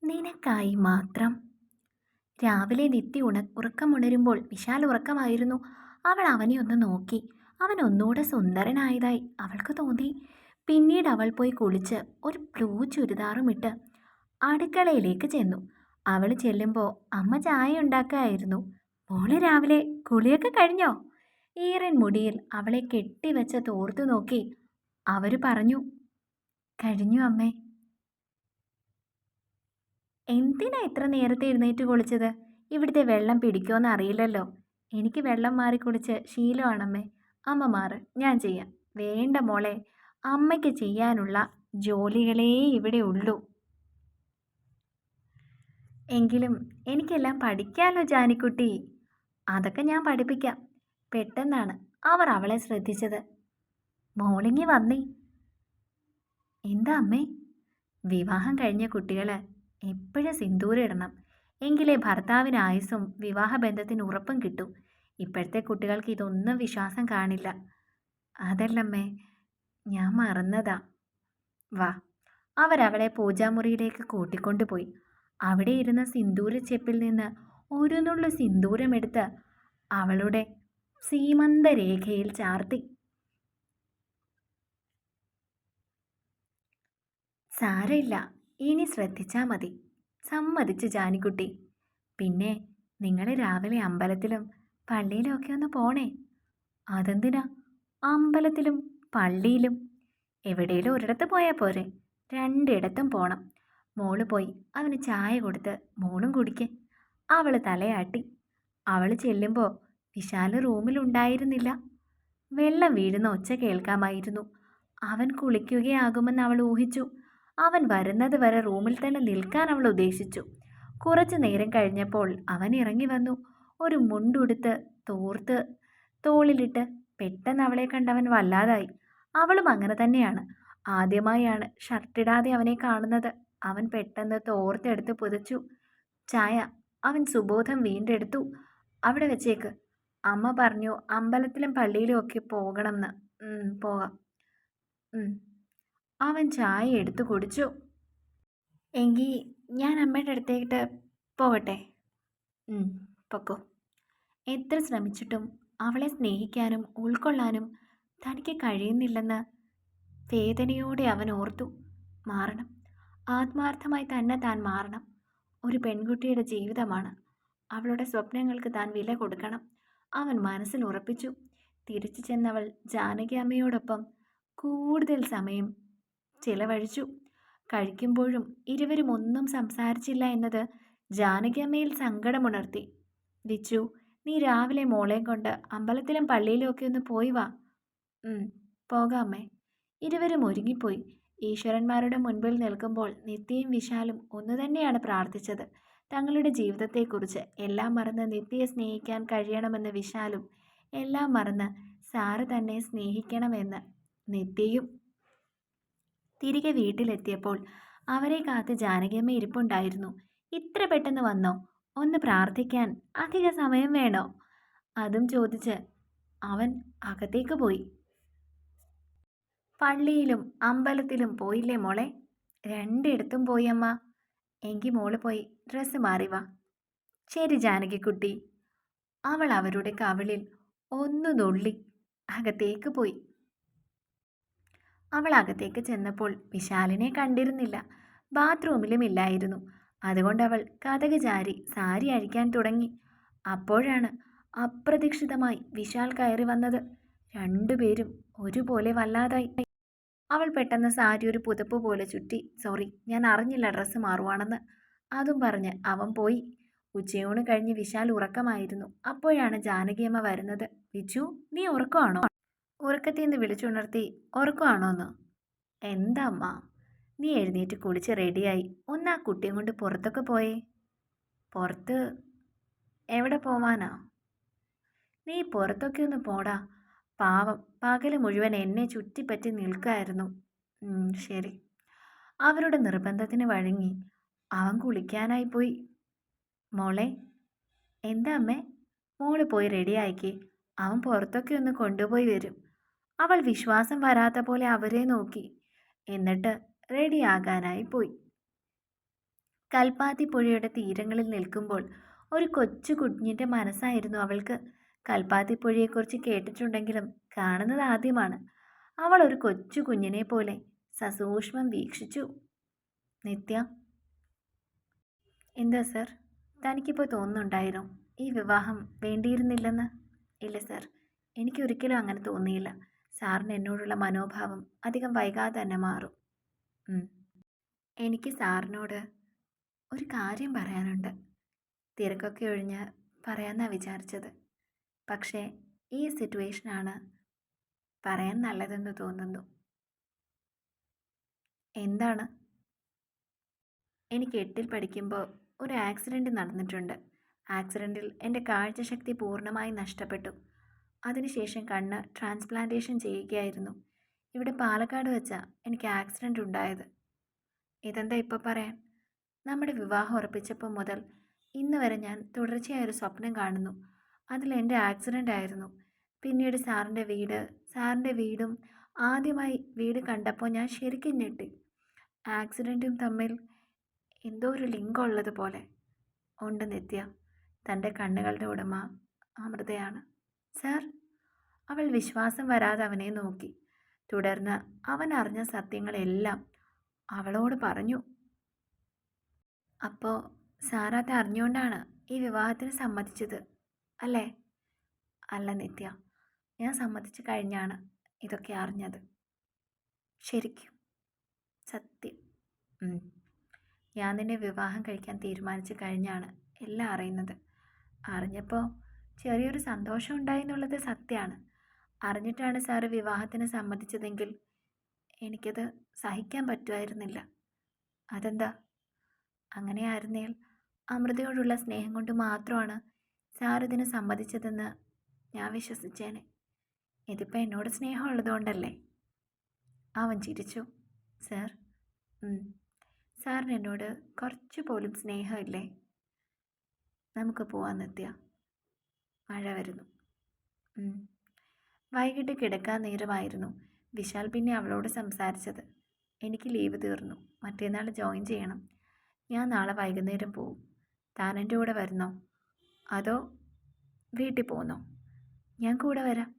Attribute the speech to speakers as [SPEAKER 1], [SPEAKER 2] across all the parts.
[SPEAKER 1] നിനക്കായി മാത്രം. രാവിലെ ഉറക്കമുണരുമ്പോൾ വിശാൽ ഉറക്കമായിരുന്നു. അവൾ അവനെ ഒന്ന് നോക്കി. അവൻ ഒന്നുകൂടെ സുന്ദരനായതായി അവൾക്ക് തോന്നി. പിന്നീട് അവൾ പോയി കുളിച്ച് ഒരു ബ്ലൂ ചുരിദാറുമിട്ട് അടുക്കളയിലേക്ക് ചെന്നു. അവൾ ചെല്ലുമ്പോൾ അമ്മ ചായ ഉണ്ടാക്കുകയായിരുന്നു. മോള് രാവിലെ കുളിയൊക്കെ കഴിഞ്ഞോ? ഈറൻ മുടിയിൽ അവളെ കെട്ടിവെച്ച തോർത്തു നോക്കി അവര് പറഞ്ഞു. കഴിഞ്ഞു അമ്മേ. എന്തിനാ ഇത്ര നേരത്തെ എഴുന്നേറ്റ് കുളിച്ചത്? ഇവിടുത്തെ വെള്ളം പിടിക്കുമെന്ന് അറിയില്ലല്ലോ. എനിക്ക് വെള്ളം മാറി കുളിച്ച് ശീലമാണമ്മേ. അമ്മ മാറ്, ഞാൻ ചെയ്യാം. വേണ്ട മോളെ, അമ്മയ്ക്ക് ചെയ്യാനുള്ള ജോലികളേ ഇവിടെ ഉള്ളൂ. എങ്കിലും എനിക്കെല്ലാം പഠിക്കാമല്ലോ ജാനിക്കുട്ടി. അതൊക്കെ ഞാൻ പഠിപ്പിക്കാം. പെട്ടെന്നാണ് അവർ അവളെ ശ്രദ്ധിച്ചത്. മോളിങ്ങി വന്നേ. എന്താ അമ്മേ? വിവാഹം കഴിഞ്ഞ കുട്ടികൾ എപ്പോഴും സിന്ദൂരം ഇടണം. എങ്കിലേ ഭർത്താവിന് ആയുസ്സും വിവാഹബന്ധത്തിന് ഉറപ്പും കിട്ടും. ഇപ്പോഴത്തെ കുട്ടികൾക്ക് ഇതൊന്നും വിശ്വാസം കാണില്ല. അതല്ലമ്മേ, ഞാൻ മറന്നതാ. വാ. അവരവളെ പൂജാമുറിയിലേക്ക് കൂട്ടിക്കൊണ്ടുപോയി. അവിടെ ഇരുന്ന സിന്ദൂരച്ചെപ്പിൽ നിന്ന് ഒരു നുള്ളു സിന്ദൂരമെടുത്ത് അവളുടെ സീമന്തരേഖയിൽ ചാർത്തി. സാരമില്ല, ഇനി ശ്രദ്ധിച്ചാൽ മതി, സമ്മതിച്ചു ജാനിക്കുട്ടി. പിന്നെ നിങ്ങൾ രാവിലെ അമ്പലത്തിലും പള്ളിയിലും ഒക്കെ ഒന്ന് പോണേ. അതെന്തിനാ? അമ്പലത്തിലും പള്ളിയിലും എവിടെയെങ്കിലും ഒരിടത്ത് പോയാൽ പോരെ? രണ്ടിടത്തും പോണം. മോള് പോയി അവന് ചായ കൊടുത്ത് മോളും കുടിക്ക്. അവൾ തലയാട്ടി. അവൾ ചെല്ലുമ്പോൾ വിശാല് റൂമിലുണ്ടായിരുന്നില്ല. വെള്ളം വീഴുന്ന ഒച്ച കേൾക്കാമായിരുന്നു. അവൻ കുളിക്കുകയാകുമെന്ന് അവൾ ഊഹിച്ചു. അവൻ വരുന്നത് വരെ റൂമിൽ തന്നെ നിൽക്കാൻ അവൾ ഉദ്ദേശിച്ചു. കുറച്ചു നേരം കഴിഞ്ഞപ്പോൾ അവൻ ഇറങ്ങി വന്നു. ഒരു മുണ്ടുടുത്ത് തോർത്ത് തോളിലിട്ട്. പെട്ടെന്ന് അവളെ കണ്ടവൻ വല്ലാതായി. അവളും അങ്ങനെ തന്നെയാണ്. ആദ്യമായാണ് ഷർട്ടിടാതെ അവനെ കാണുന്നത്. അവൻ പെട്ടെന്ന് തോർത്തെടുത്ത് പുതച്ചു. ചായ. അവൻ സുബോധം വീണ്ടെടുത്തു. അവിടെ വെച്ചേക്ക്. അമ്മ പറഞ്ഞു അമ്പലത്തിലും പള്ളിയിലും ഒക്കെ പോകണമെന്ന്. പോകാം. അവൻ ചായ എടുത്തു കുടിച്ചു. എങ്കിൽ ഞാൻ അമ്മയുടെ അടുത്തേക്കിട്ട് പോകട്ടെ? പൊക്കോ. എത്ര ശ്രമിച്ചിട്ടും അവളെ സ്നേഹിക്കാനും ഉൾക്കൊള്ളാനും തനിക്ക് കഴിയുന്നില്ലെന്ന് വേദനയോടെ അവൻ ഓർത്തു. മാറണം. ആത്മാർത്ഥമായി തന്നെ താൻ മാറണം. ഒരു പെൺകുട്ടിയുടെ ജീവിതമാണ്. അവളുടെ സ്വപ്നങ്ങൾക്ക് താൻ വില കൊടുക്കണം. അവൻ മനസ്സിൽ ഉറപ്പിച്ചു. തിരിച്ചു ചെന്നവൾ ജാനകി അമ്മയോടൊപ്പം കൂടുതൽ സമയം ചിലവഴിച്ചു. കഴിക്കുമ്പോഴും ഇരുവരും ഒന്നും സംസാരിച്ചില്ല എന്നത് ജാനകി അമ്മയിൽ സങ്കടമുണർത്തി. വിച്ചു, നീ രാവിലെ മോളെയും കൊണ്ട് അമ്പലത്തിലും പള്ളിയിലും ഒക്കെ ഒന്ന് പോയി വാ. പോകാമേ. ഇരുവരും ഒരുങ്ങിപ്പോയി. ഈശ്വരന്മാരുടെ മുൻപിൽ നിൽക്കുമ്പോൾ നിത്യയും വിശാലും ഒന്നു തന്നെയാണ് പ്രാർത്ഥിച്ചത്. തങ്ങളുടെ ജീവിതത്തെക്കുറിച്ച് എല്ലാം മറന്ന് നിത്യയെ സ്നേഹിക്കാൻ കഴിയണമെന്ന് വിശാലും, എല്ലാം മറന്ന് സാറ് തന്നെ സ്നേഹിക്കണമെന്ന് നിത്യയും. തിരികെ വീട്ടിലെത്തിയപ്പോൾ അവരെ കാത്ത് ജാനകിയമ്മ ഇരിപ്പുണ്ടായിരുന്നു. ഇത്ര പെട്ടെന്ന് വന്നോ? ഒന്ന് പ്രാർത്ഥിക്കാൻ അധിക സമയം വേണോ? അതും ചോദിച്ച് അവൻ അകത്തേക്ക് പോയി. പള്ളിയിലും അമ്പലത്തിലും പോയില്ലേ മോളെ? രണ്ടിടത്തും പോയി അമ്മ. എങ്കിൽ മോള് പോയി ഡ്രസ്സ് മാറി വാ. ശരി ജാനകിക്കുട്ടി. അവൾ അവരുടെ കവിളിൽ ഒന്നു നുള്ളി അകത്തേക്ക് പോയി. അവൾ അകത്തേക്ക് ചെന്നപ്പോൾ വിശാലിനെ കണ്ടിരുന്നില്ല. ബാത്റൂമിലും ഇല്ലായിരുന്നു. അതുകൊണ്ട് അവൾ കതക് ചാരി സാരി അഴിക്കാൻ തുടങ്ങി. അപ്പോഴാണ് അപ്രതീക്ഷിതമായി വിശാൽ കയറി വന്നത്. രണ്ടുപേരും ഒരുപോലെ വല്ലാതായി. അവൾ പെട്ടെന്ന് സാരി ഒരു പുതപ്പ് പോലെ ചുറ്റി. സോറി, ഞാൻ അറിഞ്ഞില്ല ഡ്രസ്സ് മാറുവാണെന്ന്. അതും പറഞ്ഞ് അവൻ പോയി. ഉച്ചയൂണ് കഴിഞ്ഞ് വിശാൽ ഉറക്കമായിരുന്നു. അപ്പോഴാണ് ജാനകിയമ്മ വരുന്നത്. വിച്ചു, നീ ഉറക്കമാണോ? ഉറക്കത്തിൽ നിന്ന് വിളിച്ചുണർത്തി. ഉറക്കമാണോന്ന്? എന്താ അമ്മ? നീ എഴുന്നേറ്റ് കുളിച്ച് റെഡിയായി ഒന്ന് ആ കുട്ടിയും കൊണ്ട് പുറത്തൊക്കെ പോയേ. പുറത്ത് എവിടെ പോവാനാ? നീ പുറത്തൊക്കെ ഒന്ന് പോടാ. പാവം പകല് മുഴുവൻ എന്നെ ചുറ്റിപ്പറ്റി നിൽക്കായിരുന്നു. ശരി. അവരുടെ നിർബന്ധത്തിന് വഴങ്ങി അവൻ കുളിക്കാനായി പോയി. മോളെ. എന്താ അമ്മേ? മോള് പോയി റെഡിയായിക്കേ. അവൻ പുറത്തൊക്കെ ഒന്ന് കൊണ്ടുപോയി വരും. അവൾ വിശ്വാസം വരാത്ത പോലെ അവരെ നോക്കി. എന്നിട്ട് റെഡിയാകാനായി പോയി. കൽപ്പാത്തി പുഴയുടെ തീരങ്ങളിൽ നിൽക്കുമ്പോൾ ഒരു കൊച്ചു കുഞ്ഞിൻ്റെ മനസ്സായിരുന്നു അവൾക്ക്. കൽപ്പാത്തി പുഴയെക്കുറിച്ച് കേട്ടിട്ടുണ്ടെങ്കിലും കാണുന്നത് ആദ്യമാണ്. അവൾ ഒരു കൊച്ചു കുഞ്ഞിനെ പോലെ സസൂക്ഷ്മം വീക്ഷിച്ചു. നിത്യ, എന്താ സർ? തനിക്കിപ്പോൾ തോന്നുന്നുണ്ടായിരുന്നോ ഈ വിവാഹം വേണ്ടിയിരുന്നില്ലെന്ന്? ഇല്ല സർ, എനിക്കൊരിക്കലും അങ്ങനെ തോന്നിയില്ല. സാറിന് എന്നോടുള്ള മനോഭാവം അധികം വൈകാതെ തന്നെ മാറും. എനിക്ക് സാറിനോട് ഒരു കാര്യം പറയാനുണ്ട്. തിരക്കൊക്കെ ഒഴിഞ്ഞ് പറയാമെന്നാണ് വിചാരിച്ചത്. പക്ഷേ ഈ സിറ്റുവേഷനാണ് പറയാൻ നല്ലതെന്ന് തോന്നുന്നു. എന്താണ്? എനിക്ക് 8ൽ പഠിക്കുമ്പോൾ ഒരു ആക്സിഡൻറ്റ് നടന്നിട്ടുണ്ട്. ആക്സിഡൻറ്റിൽ എൻ്റെ കാഴ്ചശക്തി പൂർണ്ണമായി നഷ്ടപ്പെട്ടു. അതിനുശേഷം കണ്ണ് ട്രാൻസ്പ്ലാന്റേഷൻ ചെയ്യുകയായിരുന്നു. ഇവിടെ പാലക്കാട് വെച്ചാണ് എനിക്ക് ആക്സിഡൻ്റ് ഉണ്ടായത്. ഇതെന്താ ഇപ്പോൾ പറയാൻ? നമ്മുടെ വിവാഹം ഉറപ്പിച്ചപ്പോൾ മുതൽ ഇന്ന് വരെ ഞാൻ തുടർച്ചയായൊരു സ്വപ്നം കാണുന്നു. അതിൽ എൻ്റെ ആക്സിഡൻ്റ് ആയിരുന്നു. പിന്നീട് സാറിൻ്റെ വീടും ആദ്യമായി വീട് കണ്ടപ്പോൾ ഞാൻ ശരിക്കും ഞെട്ടി. ആക്സിഡൻറ്റും തമ്മിൽ എന്തോ ഒരു ലിങ്ക് ഉള്ളതുപോലെ ഉണ്ട് നിത്യ. തൻ്റെ കണ്ണുകളുടെ ഉടമ അമൃതയാണ് സാർ. അവൾ വിശ്വാസം വരാതെ അവനെ നോക്കി. തുടർന്ന് അവൻ അറിഞ്ഞ സത്യങ്ങളെല്ലാം അവളോട് പറഞ്ഞു. അപ്പോൾ സാർ അത് അറിഞ്ഞുകൊണ്ടാണ് ഈ വിവാഹത്തിന് സമ്മതിച്ചത് അല്ലേ? അല്ല നിത്യ, ഞാൻ സമ്മതിച്ചു കഴിഞ്ഞാണ് ഇതൊക്കെ അറിഞ്ഞത്. ശരിക്കും? സത്യം. ഞാൻ നിന്നെ വിവാഹം കഴിക്കാൻ തീരുമാനിച്ചു കഴിഞ്ഞാണ് എല്ലാം അറിയുന്നത്. അറിഞ്ഞപ്പോൾ ചെറിയൊരു സന്തോഷം ഉണ്ടായി എന്നുള്ളത് സത്യമാണ്. അറിഞ്ഞിട്ടാണ് സാറ് വിവാഹത്തിന് സമ്മതിച്ചതെങ്കിൽ എനിക്കത് സഹിക്കാൻ പറ്റുമായിരുന്നില്ല. അതെന്താ? അങ്ങനെയായിരുന്നേൽ അമൃതയോടുള്ള സ്നേഹം കൊണ്ട് മാത്രമാണ് സാർ ഇതിന് സമ്മതിച്ചതെന്ന് ഞാൻ വിശ്വസിച്ചേനെ. ഇതിപ്പോൾ എന്നോട് സ്നേഹം ഉള്ളതുകൊണ്ടല്ലേ? അവൻ ചിരിച്ചു. സാർ, സാറിന് എന്നോട് കുറച്ച് പോലും സ്നേഹമില്ലേ? നമുക്ക് പോവാൻ നിത്യ, മഴ വരുന്നു. വൈകിട്ട് കിടക്കാൻ നേരമായിരുന്നു. വിശാൽ പിന്നെ അവളോട് സംസാരിച്ചത്. എനിക്ക് ലീവ് തീർന്നു, മറ്റന്നാൾ ജോയിൻ ചെയ്യണം. ഞാൻ നാളെ വൈകുന്നേരം പോവും. താൻ എൻ്റെ കൂടെ വരുന്നോ അതോ വീട്ടിൽ പോകുന്നോ? ഞാൻ കൂടെ വരാം.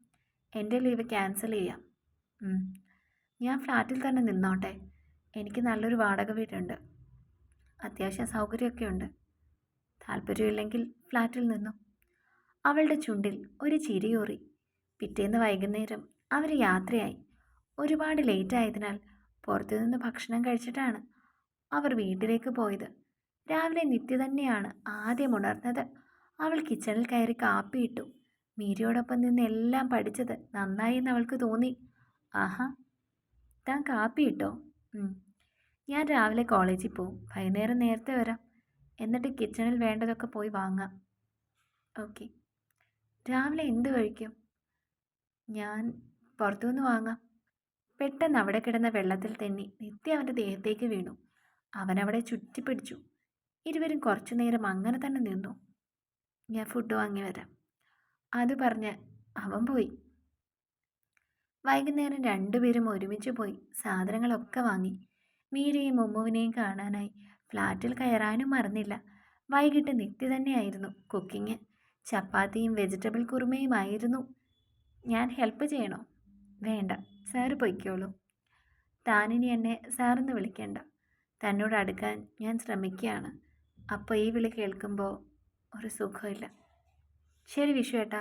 [SPEAKER 1] എൻ്റെ ലീവ് ക്യാൻസൽ ചെയ്യാം. ഞാൻ ഫ്ലാറ്റിൽ തന്നെ നിന്നോട്ടെ. എനിക്ക് നല്ലൊരു വാടക വീടുണ്ട്, അത്യാവശ്യം സൗകര്യമൊക്കെ ഉണ്ട്. താല്പര്യമില്ലെങ്കിൽ ഫ്ലാറ്റിൽ നിന്നു. അവളുടെ ചുണ്ടിൽ ഒരു ചിരിയൂറി. പിറ്റേന്ന് വൈകുന്നേരം അവർ യാത്രയായി. ഒരുപാട് ലേറ്റ് ആയതിനാൽ പുറത്തുനിന്ന് ഭക്ഷണം കഴിച്ചിട്ടാണ് അവർ വീട്ടിലേക്ക് പോയത്. രാവിലെ നിത്യ തന്നെയാണ് ആദ്യം ഉണർന്നത്. അവൾ കിച്ചണിൽ കയറി കാപ്പിയിട്ടു. മീരയോടൊപ്പം നിന്ന് എല്ലാം പഠിച്ചത് നന്നായി എന്ന് അവൾക്ക് തോന്നി. ആഹാ, താൻ കാപ്പിയിട്ടോ? ഞാൻ രാവിലെ കോളേജിൽ പോവും, വൈകുന്നേരം നേരത്തെ വരാം. എന്നിട്ട് കിച്ചണിൽ വേണ്ടതൊക്കെ പോയി വാങ്ങാം. ഓക്കെ. രാവിലെ എന്ത് കഴിക്കും? ഞാൻ പുറത്തുനിന്ന് വാങ്ങാം. പെട്ടെന്ന് അവിടെ കിടന്ന വെള്ളത്തിൽ തെന്നി നിത്യ അവൻ്റെ ദേഹത്തേക്ക് വീണു. അവനവിടെ ചുറ്റിപ്പിടിച്ചു. ഇരുവരും കുറച്ചു നേരം അങ്ങനെ തന്നെ നിന്നു. ഞാൻ ഫുഡ് വാങ്ങി വരാം, അത് പറഞ്ഞ് അവൻ പോയി. വൈകുന്നേരം രണ്ടുപേരും ഒരുമിച്ച് പോയി സാധനങ്ങളൊക്കെ വാങ്ങി. മീരയും മുമ്മുവിനെയും കാണാനായി ഫ്ലാറ്റിൽ കയറാനും മറന്നില്ല. വൈകിട്ട് നിത്യ തന്നെയായിരുന്നു കുക്കിങ്. ചപ്പാത്തിയും വെജിറ്റബിൾ കുറുമയുമായിരുന്നു. ഞാൻ ഹെൽപ്പ് ചെയ്യണോ? വേണ്ട, സാറ് പൊയ്ക്കോളൂ. താനിനി എന്നെ സാറെന്ന് വിളിക്കേണ്ട. തന്നോട് അടുക്കാൻ ഞാൻ ശ്രമിക്കുകയാണ്. അപ്പോൾ ഈ വിളി കേൾക്കുമ്പോൾ ഒരു സുഖമില്ല. ശരി വിശ്വേട്ടാ.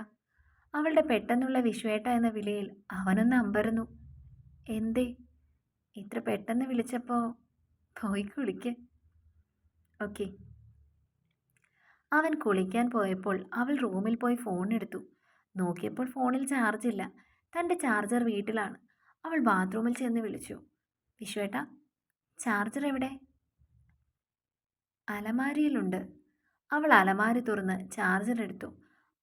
[SPEAKER 1] അവളുടെ പെട്ടെന്നുള്ള വിശ്വേട്ട എന്ന വിളിയിൽ അവനൊന്ന് അമ്പരന്നു. എന്തേ ഇത്ര പെട്ടെന്ന് വിളിച്ചപ്പോൾ? പോയി കുളിക്ക്. ഓക്കെ. അവൻ കുളിക്കാൻ പോയപ്പോൾ അവൾ റൂമിൽ പോയി ഫോൺ എടുത്തു. നോക്കിയപ്പോൾ ഫോണിൽ ചാർജില്ല. തൻ്റെ ചാർജർ വീട്ടിലാണ്. അവൾ ബാത്റൂമിൽ ചെന്ന് വിളിച്ചു. വിശ്വേട്ടാ, ചാർജർ എവിടെ? അലമാരിയിലുണ്ട്. അവൾ അലമാരി തുറന്ന് ചാർജർ എടുത്തു.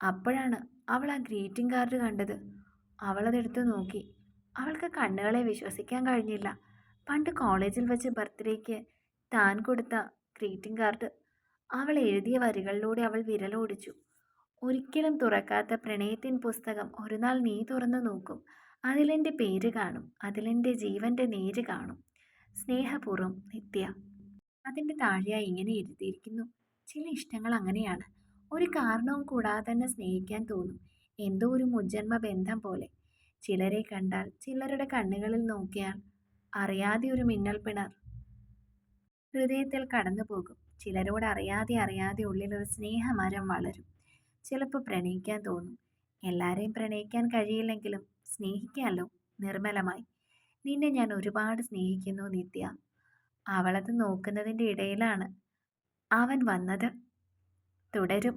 [SPEAKER 1] അപ്പോഴാണ് അവൾ ആ ഗ്രീറ്റിംഗ് കാർഡ് കണ്ടത്. അവളതെടുത്ത് നോക്കി. അവൾക്ക് കണ്ണുകളെ വിശ്വസിക്കാൻ കഴിഞ്ഞില്ല. പണ്ട് കോളേജിൽ വെച്ച് ബർത്ത്ഡേക്ക് താൻ കൊടുത്ത ഗ്രീറ്റിംഗ് കാർഡ്. അവൾ എഴുതിയ വരികളിലൂടെ അവൾ വിരലോടിച്ചു. ഒരിക്കലും തുറക്കാത്ത പ്രണയത്തിൻ പുസ്തകം ഒരു നാൾ നീ തുറന്നു നോക്കും. അതിലെൻ്റെ പേര് കാണും, അതിലെൻ്റെ ജീവൻ്റെ നേര് കാണും. സ്നേഹപൂർവ്വം നിത്യ. അതിൻ്റെ താഴെയായി ഇങ്ങനെ എഴുതിയിരിക്കുന്നു. ചില ഇഷ്ടങ്ങൾ അങ്ങനെയാണ്. ഒരു കാരണവും കൂടാതെ തന്നെ സ്നേഹിക്കാൻ തോന്നും. എന്തോ ഒരു മുജ്ജന്മ ബന്ധം പോലെ. ചിലരെ കണ്ടാൽ, ചിലരുടെ കണ്ണുകളിൽ നോക്കിയാൽ അറിയാതെ ഒരു മിന്നൽ പിണർ ഹൃദയത്തിൽ കടന്നുപോകും. ചിലരോട് അറിയാതെ അറിയാതെ ഉള്ളിലൊരു സ്നേഹമരം വളരും. ചിലപ്പോൾ പ്രണയിക്കാൻ തോന്നും. എല്ലാരെയും പ്രണയിക്കാൻ കഴിയില്ലെങ്കിലും സ്നേഹിക്കാമല്ലോ നിർമ്മലമായി. നിന്നെ ഞാൻ ഒരുപാട് സ്നേഹിക്കുന്നു നിത്യ. അവളത് നോക്കുന്നതിൻ്റെ ഇടയിലാണ് അവൻ വന്നത്. തുടരും.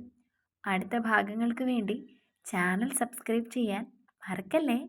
[SPEAKER 1] അടുത്ത ഭാഗങ്ങൾക്ക് വേണ്ടി ചാനൽ സബ്സ്ക്രൈബ് ചെയ്യാൻ മറക്കല്ലേ.